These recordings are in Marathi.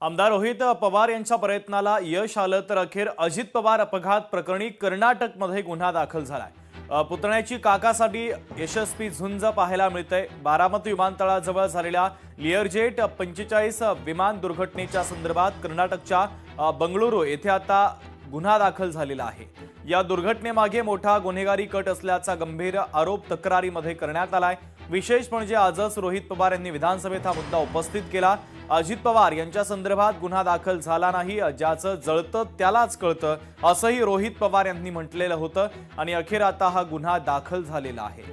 आमदार रोहित पवार यांच्या प्रयत्नाला यश आलं तर अखेर अजित पवार अपघात प्रकरणी कर्नाटकमध्ये गुन्हा दाखल झालाय। पुतण्याची काकासाठी यशस्वी झुंज पाहायला मिळते। बारामती विमानतळाजवळ झालेल्या लिअरजेट 45 विमान दुर्घटनेच्या संदर्भात कर्नाटकच्या बंगळुरू येथे आता गुन्हा दाखल झालेला आहे। या दुर्घटनेमागे मोठा गुन्हेगारी कट असल्याचा गंभीर आरोप तक्रारीमध्ये करण्यात आलाय। विशेष म्हणजे आजच रोहित पवार यांनी विधानसभेत हा मुद्दा उपस्थित केला। अजित पवार यांच्या संदर्भात गुन्हा दाखल झाला नाही, ज्याचं जळतं त्यालाच कळतं असंही रोहित पवार यांनी म्हटलेलं होतं आणि अखेर आता हा गुन्हा दाखल झालेला आहे।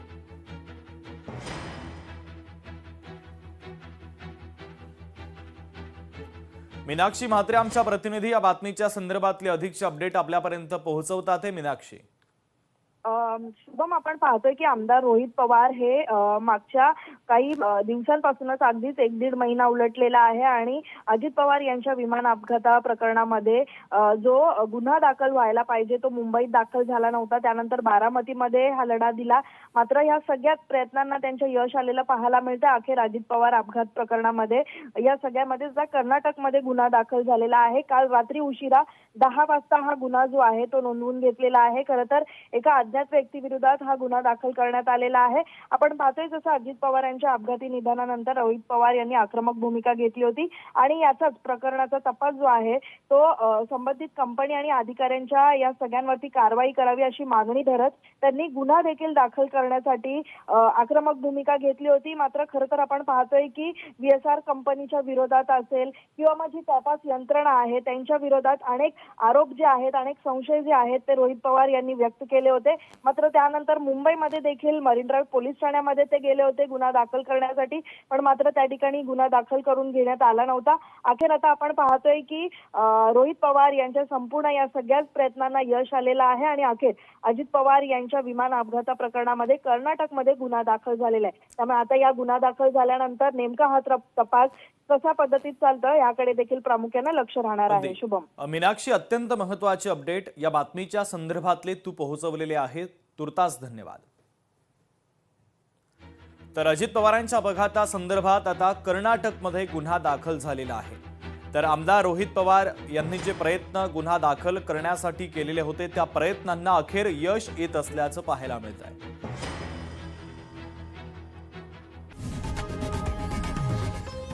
मीनाक्षी म्हात्रे आमच्या प्रतिनिधी या बातमीच्या संदर्भातले अधिकचे अपडेट आपल्यापर्यंत पोहोचवतात आहे। मीनाक्षी, शुभम, आपण पाहतोय की आमदार रोहित पवार हे मागच्या काही दिवसांपासूनच अगदीच 1-1.5 महिना उलटलेला आहे आणि अजित पवार यांच्या विमान अपघाता प्रकरणामध्ये जो गुन्हा दाखल व्हायला पाहिजे तो मुंबईत दाखल झाला नव्हता। त्यानंतर बारामतीमध्ये हा लढा दिला, मात्र या सगळ्या प्रयत्नांना त्यांचं यश आलेलं पाहायला मिळतं। अखेर अजित पवार अपघात प्रकरणामध्ये या सगळ्यामध्ये कर्नाटकमध्ये गुन्हा दाखल झालेला आहे। काल रात्री उशिरा 10 वाजता हा गुन्हा जो आहे तो नोंदवून घेतलेला आहे। खरं तर एका अज्ञात व्यक्तीविरोधात हा गुन्हा दाखल करण्यात आलेला आहे। आपण पाहतोय जसं अजित पवार यांच्या अपघाती निधनानंतर रोहित पवार यांनी आक्रमक भूमिका घेतली होती आणि याचाच प्रकरणाचा तपास जो आहे तो संबंधित कंपनी आणि अधिकाऱ्यांच्या या सगळ्यांवरती कारवाई करावी अशी मागणी धरत त्यांनी गुन्हा देखील दाखल करण्यासाठी आक्रमक भूमिका घेतली होती। मात्र खरं तर आपण पाहतोय की VSR कंपनीच्या विरोधात असेल किंवा मग जी तपास यंत्रणा आहे त्यांच्या विरोधात अनेक आरोप जे आहेत, अनेक संशय जे आहेत ते रोहित पवार यांनी व्यक्त केले होते। मात्र त्यानंतर मुंबईमध्ये देखील मरीन ड्राईव्ह पोलीस ठाण्यामध्ये ते गेले होते गुन्हा दाखल करण्यासाठी, पण मात्र त्या ठिकाणी गुन्हा दाखल करून घेण्यात आला नव्हता। अखेर आता आपण पाहतोय की रोहित पवार यांच्या संपूर्ण या सगळ्याच प्रयत्नांना यश आलेलं आहे आणि अखेर अजित पवार यांच्या विमान अपघाता प्रकरणामध्ये कर्नाटकमध्ये गुन्हा दाखल झालेला आहे। त्यामुळे आता या गुन्हा दाखल झाल्यानंतर नेमका हा तपास कशा पद्धतीत चालतं याकडे देखील प्रामुख्याने लक्ष राहणार आहे। शुभम, मीनाक्षी, अत्यंत महत्त्वाचे अपडेट या बातमीच्या संदर्भातले तू पोहोचवलेले आहेत, तुर्तास धन्यवाद। तर अजित पवारांच्या अपघातासंदर्भात आता कर्नाटकमध्ये गुन्हा दाखल झालेला आहे। तर आमदार रोहित पवार यांनी जे प्रयत्न गुन्हा दाखल करण्यासाठी केलेले होते त्या प्रयत्नांना अखेर यश येत असल्याचं पाहायला मिळत आहे।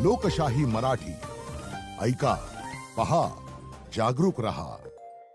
लोकशाही मराठी ऐका, पहा, जागरूक रहा।